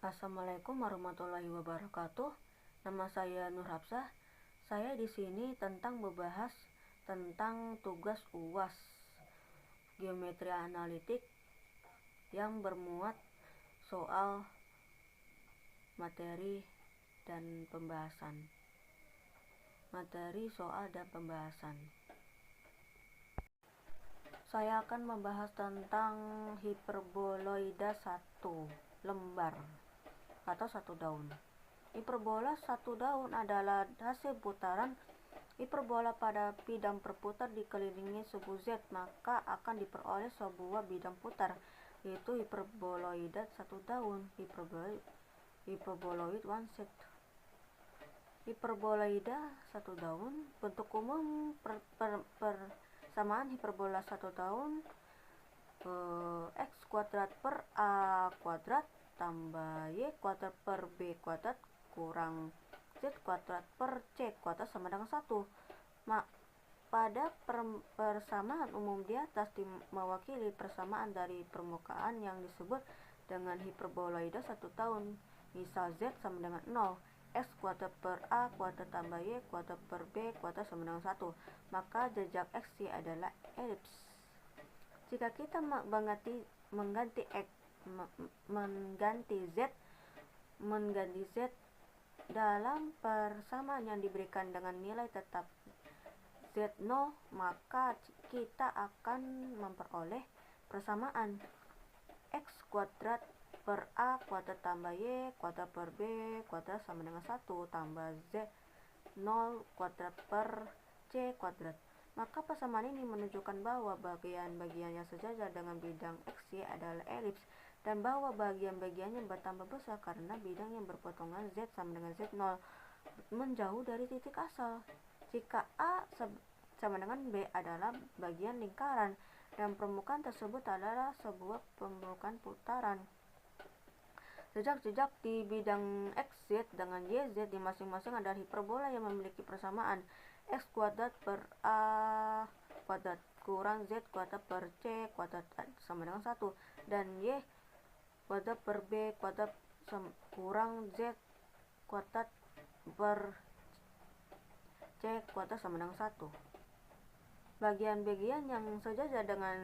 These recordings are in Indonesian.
Assalamualaikum warahmatullahi wabarakatuh. Nama saya Nur Hafsah. Saya di sini tentang membahas tentang tugas UAS geometri analitik yang bermuat soal materi dan pembahasan. Materi, soal, dan pembahasan. Saya akan membahas tentang hiperboloida satu lembar atau satu daun. Hiperbola satu daun adalah hasil putaran hiperbola pada bidang berputar dikelilingi suku Z, maka akan diperoleh sebuah bidang putar, yaitu hiperboloida satu daun, hyperboloid one set. Hiperboloida satu daun, bentuk umum persamaan hiperbola satu daun x kuadrat per a kuadrat tambah y kuadrat per b kuadrat kurang z kuadrat per c kuadrat sama dengan 1. Pada persamaan umum di atas mewakili persamaan dari permukaan yang disebut dengan hiperboloida satu daun. Misal z sama dengan 0, x kuadrat per a kuadrat tambah y kuadrat per b kuadrat sama dengan 1. Maka jejak x y adalah elips. Jika kita mengganti z dalam persamaan yang diberikan dengan nilai tetap z0, maka kita akan memperoleh persamaan x kuadrat per a kuadrat tambah y kuadrat per b kuadrat sama dengan 1 tambah z0 kuadrat per c kuadrat. Maka persamaan ini menunjukkan bahwa bagian-bagian yang sejajar dengan bidang XY adalah elips, dan bahwa bagian-bagiannya bertambah besar karena bidang yang berpotongan Z sama dengan Z0 menjauh dari titik asal. Jika A sama dengan B adalah bagian lingkaran, dan permukaan tersebut adalah sebuah permukaan putaran. Jejak-jejak di bidang XZ dengan YZ di masing-masing adalah hiperbola yang memiliki persamaan x kuadrat per a kuadrat kurang z kuadrat per c kuadrat sama dengan 1, dan y kuadrat per b kuadrat kurang z kuadrat per c kuadrat sama dengan 1. Bagian-bagian yang sejajar dengan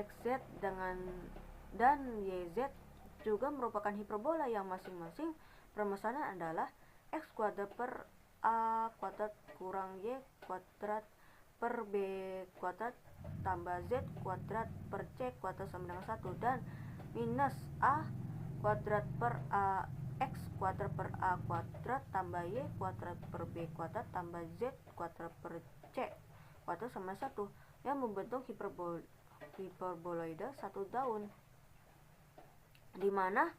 xz dan yz juga merupakan hiperbola yang masing-masing permasalahan adalah x kuadrat per a kuadrat kurang y kuadrat per b kuadrat tambah z kuadrat per c kuadrat sama dengan 1, dan minus a kuadrat per a x kuadrat per a kuadrat tambah y kuadrat per b kuadrat tambah z kuadrat per c kuadrat sama 1 yang membentuk hiperboloida satu daun, di mana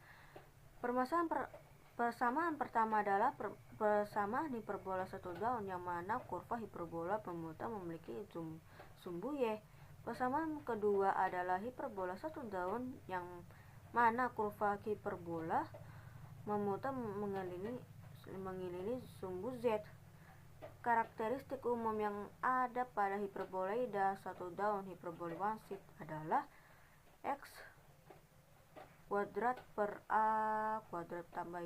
persamaan pertama adalah persamaan hiperbola satu daun yang mana kurva hiperbola pemutar memiliki sumbu y. Persamaan kedua adalah hiperbola satu daun yang mana kurva hiperbola memutar mengelilingi sumbu z. Karakteristik umum yang ada pada hiperboloida satu daun hyperboloid one set adalah x kuadrat per a kuadrat tambah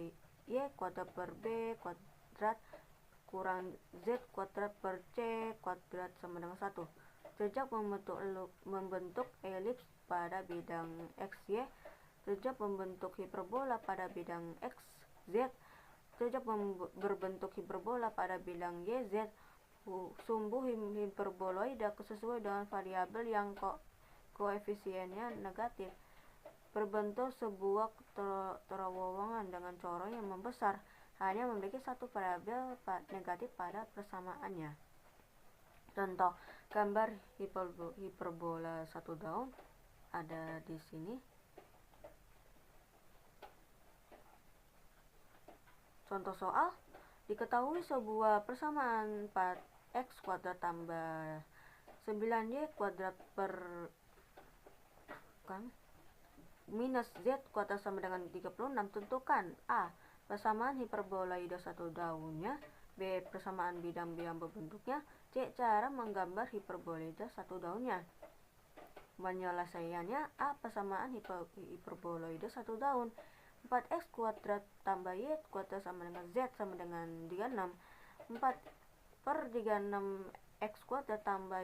y kuadrat per b kuadrat kurang z kuadrat per c kuadrat sama dengan 1. Jejak membentuk elips pada bidang xy, jejak membentuk hiperbola pada bidang xz, jejak berbentuk hiperbola pada bidang yz. Sumbu hiperboloida sesuai dengan variabel yang koefisiennya negatif berbentuk sebuah terowongan dengan corong yang membesar, hanya memiliki satu variabel negatif pada persamaannya. Contoh gambar hiperbola satu daun ada di sini. Contoh soal, diketahui sebuah persamaan 4x kuadrat tambah 9y kuadrat per minus z kuadrat sama dengan 36. Tentukan a. persamaan hiperboloida satu daunnya, b. persamaan bidang-bidang berbentuknya, c. cara menggambar hiperboloida satu daunnya. Penyelesaiannya A. Persamaan hiperboloide 1 daun. 4x kuadrat tambah y kuadrat sama dengan z sama dengan 36. 4 per 36 x kuadrat tambah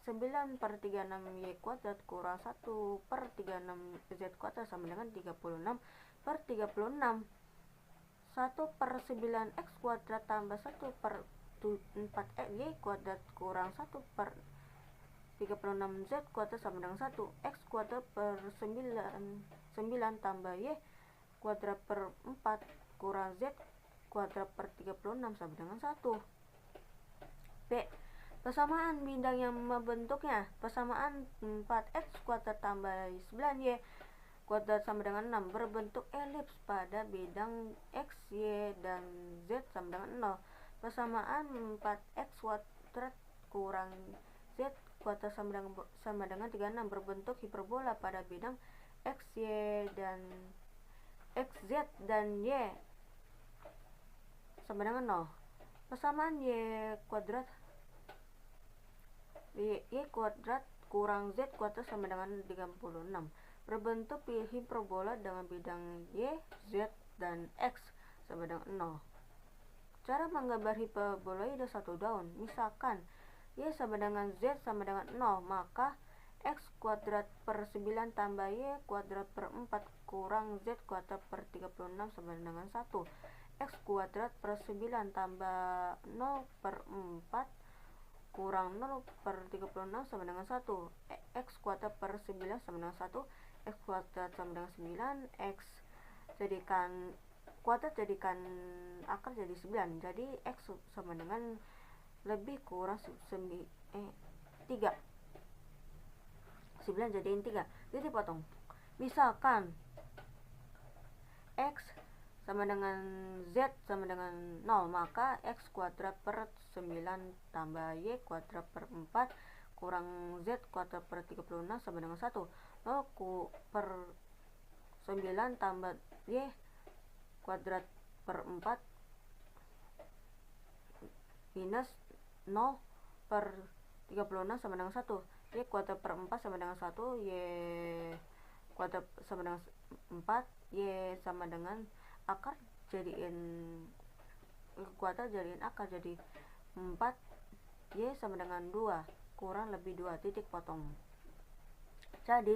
9 per 36 y kuadrat kurang 1 per 36 z kuadrat sama dengan 36 per 36. 1 per 9 x kuadrat tambah 1 per 4 y kuadrat kurang 1 per 36 z kuadrat sama dengan 1. X kuadrat per 9 tambah y kuadrat per 4 kurang z kuadrat per 36 sama dengan 1. B. Persamaan bidang yang membentuknya. Persamaan 4x kuadrat tambah 9y kuadrat sama dengan 6 berbentuk elips pada bidang x, y, dan z sama dengan 0. Persamaan 4x kuadrat kurang z kuadrat sama dengan 36 berbentuk hiperbola pada bidang x, y, dan x, z, dan y sama dengan 0. Persamaan y kuadrat kurang z kuadrat sama dengan 36 berbentuk hiperbola dengan bidang y, z, dan x sama dengan 0. Cara menggambar hiperboloide 1 daun. Misalkan y sama dengan z sama dengan 0, maka x kuadrat per 9 tambah y kuadrat per 4 kurang z kuadrat per 36 sama dengan 1. X kuadrat per 9 tambah 0 per 4 kurang 0 per 36 sama dengan 1. X kuadrat per 9 sama dengan 1. X kuadrat sama dengan 9. X jadikan kuadrat jadikan akar jadi 9. Jadi X sama dengan lebih kurang 3. 9 jadiin 3. Jadi potong. Misalkan X sama dengan Z sama dengan 0, maka X kuadrat per 9 tambah Y kuadrat per 4 kurang Z kuadrat per 36 sama dengan 1. 0 per 9 tambah Y kuadrat per 4 minus 0 per 36 sama dengan 1. Y kuadrat per 4 sama dengan 1. Y kuadrat sama dengan 4. Y sama dengan akar jadiin kuadrat jadiin akar jadi 4. Y sama dengan 2 kurang lebih 2 titik potong. Jadi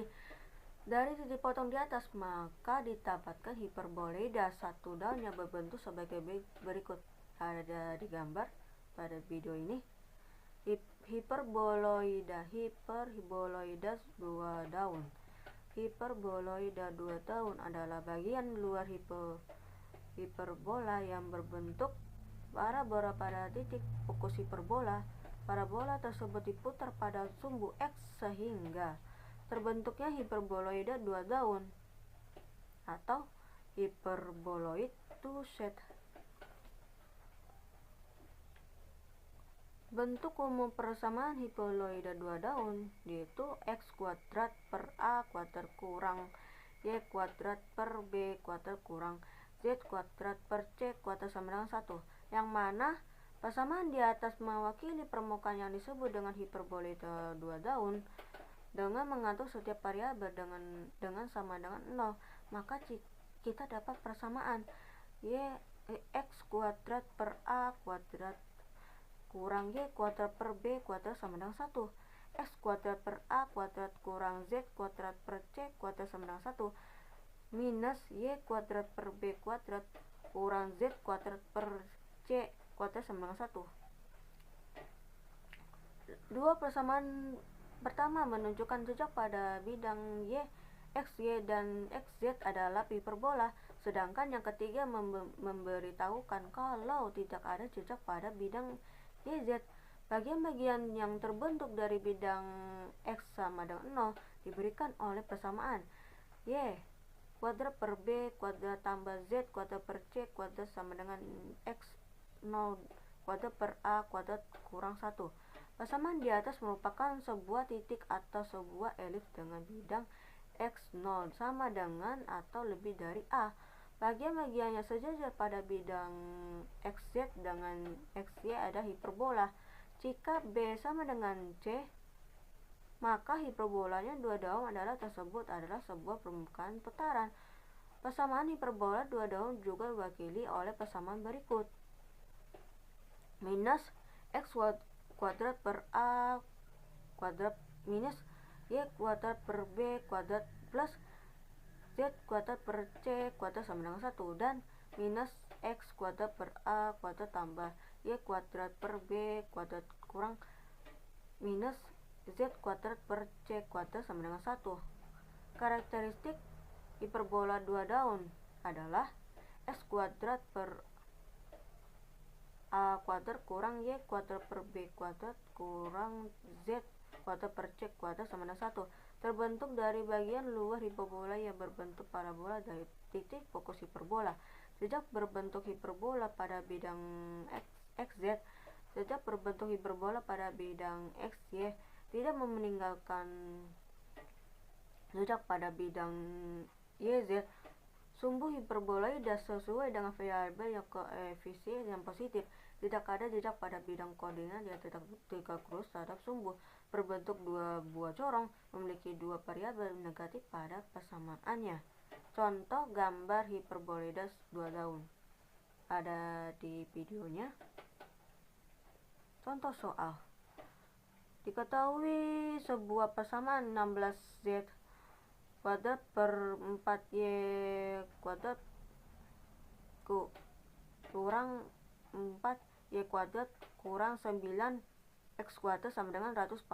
dari titik potong di atas maka didapatkan hiperboloida 1 daun yang berbentuk sebagai berikut. Ada digambar pada video ini. Hiperboloida 2 daun. Hiperboloida 2 daun adalah bagian luar hiperbola yang berbentuk parabola pada titik fokus hiperbola. Parabola tersebut diputar pada sumbu X sehingga terbentuknya hiperboloida 2 daun atau hyperboloid two set. Bentuk umum persamaan hiperboloida 2 daun yaitu X kuadrat per A kuadrat kurang Y kuadrat per B kuadrat kurang Z kuadrat per C kuadrat sama dengan 1, yang mana persamaan di atas mewakili permukaan yang disebut dengan hiperboloida 2 daun. Dengan mengatur setiap variabel dengan sama dengan 0, maka kita dapat persamaan X kuadrat per A kuadrat kurang Y kuadrat per B kuadrat sama dengan 1. X kuadrat per A kuadrat kurang Z kuadrat per C kuadrat sama dengan 1 minus Y kuadrat per B kuadrat kurang Z kuadrat per C kuadrat sama dengan 1. Dua persamaan pertama menunjukkan jejak pada bidang Y, X, Y, dan XZ adalah hiperbola, sedangkan yang ketiga memberitahukan kalau tidak ada jejak pada bidang YZ. Bagian-bagian yang terbentuk dari bidang X sama dengan 0 diberikan oleh persamaan Y kuadrat per B kuadrat tambah Z kuadrat per C kuadrat sama dengan X 0 kuadrat per A kuadrat kurang 1. Persamaan di atas merupakan sebuah titik atau sebuah elips dengan bidang X0 sama dengan atau lebih dari A. Bagian-bagian yang sejajar pada bidang XZ dengan XY ada hiperbola. Jika B sama dengan C, maka hiperbolanya 2 daun tersebut adalah sebuah permukaan putaran. Persamaan hiperbola 2 daun juga diwakili oleh persamaan berikut. Minus x kuadrat per a kuadrat minus y kuadrat per b kuadrat plus z kuadrat per c kuadrat sama dengan 1, dan minus x kuadrat per a kuadrat tambah y kuadrat per b kuadrat kurang minus z kuadrat per c kuadrat sama dengan 1. Karakteristik hiperbola 2 daun adalah x kuadrat per a kuadrat kurang y kuadrat per b kuadrat kurang z kuadrat per c kuadrat sama dengan 1, terbentuk dari bagian luar hiperbola yang berbentuk parabola dari titik fokus hiperbola. Sejak berbentuk hiperbola pada bidang xz, sejak berbentuk hiperbola pada bidang xy tidak meninggalkan jejak pada bidang yz, sumbu hiperboloida sesuai dengan variabel yang koefisien yang positif. Tidak ada jejak pada bidang koordinat yang tegak lurus terhadap sumbu berbentuk 2 buah corong memiliki 2 variabel negatif pada persamaannya. Contoh gambar hiperboloida 2 daun ada di videonya. Contoh soal. Diketahui sebuah persamaan 16z kuadrat per 4y kuadrat kurang 4y kuadrat kurang 9x kuadrat sama dengan 144.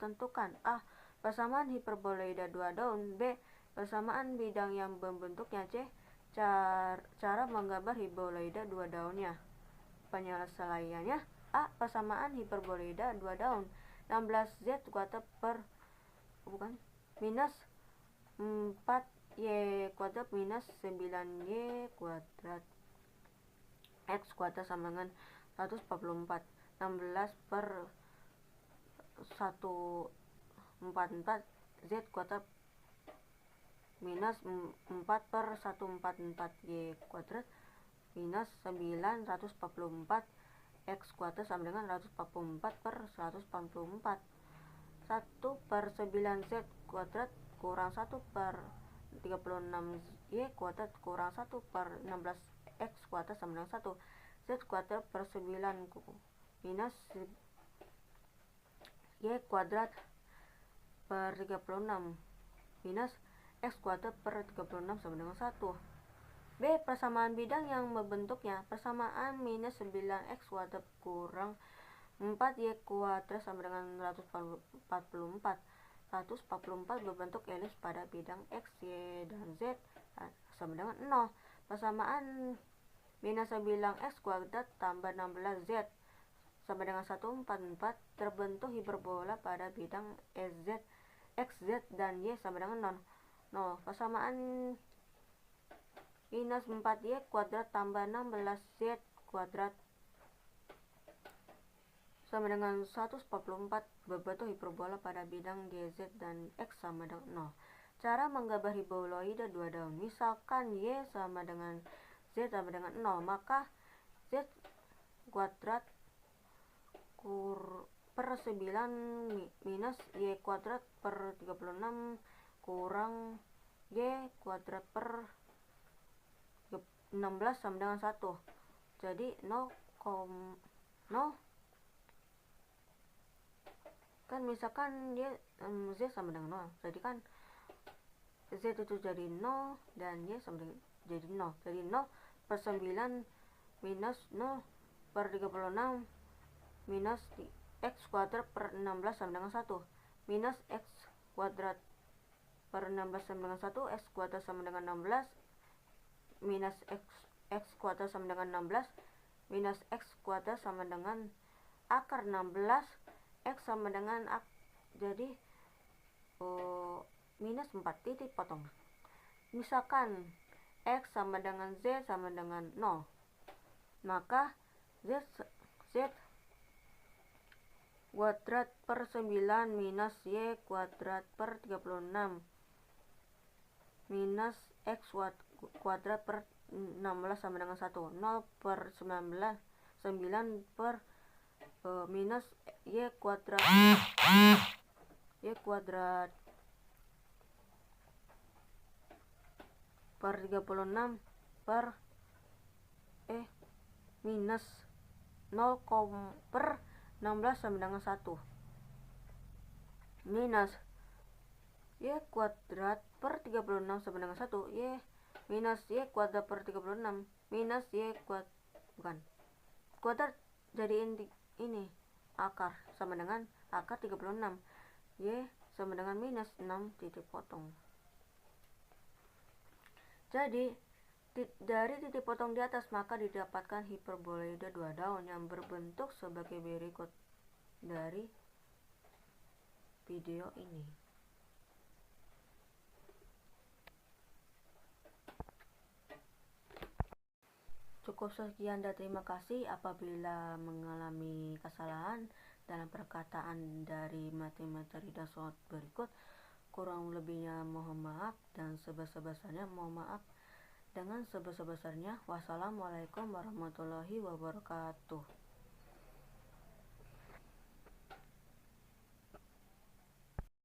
Tentukan a. Persamaan hiperboloida 2 daun. B. Persamaan bidang yang membentuknya. C. Cara menggambar hiperboloida 2 daunnya. Penyelesaiannya: a. Persamaan hiperboloida 2 daun 16z kuadrat per minus 4y kuadrat minus 9y kuadrat x kuadrat sama dengan 144. 16 per 144 z kuadrat minus 4 per 144y kuadrat minus 944 x kuadrat sama dengan 144 per 144. 1 per 9z kuadrat kurang 1 per 36y kuadrat kurang 1 per 16x kuadrat sama dengan 1. Z kuadrat per 9 minus y kuadrat per 36 minus x kuadrat per 36 sama dengan 1. B. Persamaan bidang yang membentuknya. Persamaan minus 9x kuadrat kurang 4y kuadrat sama dengan 144. 144 berbentuk elips pada bidang x, y, dan z sama dengan 0. Persamaan minus 9x kuadrat tambah 16z sama dengan 144 terbentuk hiperbola pada bidang sz, xz, dan y sama dengan 0. Persamaan minus 4y kuadrat tambah 16z kuadrat sama dengan 144 berbentuk hiperbola pada bidang gz dan x sama dengan 0. Cara menggambar hiperboloida 2 daun. Misalkan y sama dengan z sama dengan 0, maka z kuadrat per 9 minus y kuadrat per 36 kurang y kuadrat per 16 sama dengan 1. Jadi 0, kan misalkan dia z sama dengan 0, jadi kan z itu jadi 0 dan y sama dengan jadi 0. Jadi 0 per 9 minus 0 per 36 minus x kuadrat per 16 sama dengan 1 minus x kuadrat per 16 sama dengan 1, x kuadrat sama dengan 16 minus x kuadrat sama dengan 16 minus x kuadrat sama dengan akar 16 x sama dengan jadi minus 4 titik potong. Misalkan x sama dengan z sama dengan 0, maka z kuadrat per 9 minus y kuadrat per 36 minus x kuadrat per 16 sama dengan 1. 0 per 9 per minus y kuadrat Y kuadrat per 36 per minus 0, per 16 sama dengan 1 minus Y kuadrat per 36 sama dengan 1 Y minus Y kuadrat per 36 minus Y kuadrat jadiin ini akar sama dengan akar 36 Y sama dengan minus 6 titik potong. Jadi dari titik potong di atas maka didapatkan hiperboloida 2 daun yang berbentuk sebagai berikut dari video ini. Cukup sekian dan terima kasih. Apabila mengalami kesalahan dalam perkataan dari materi dasar berikut, kurang lebihnya mohon maaf, dan sebesar-besarnya mohon maaf. Dengan sebesar-besarnya, wassalamualaikum warahmatullahi wabarakatuh.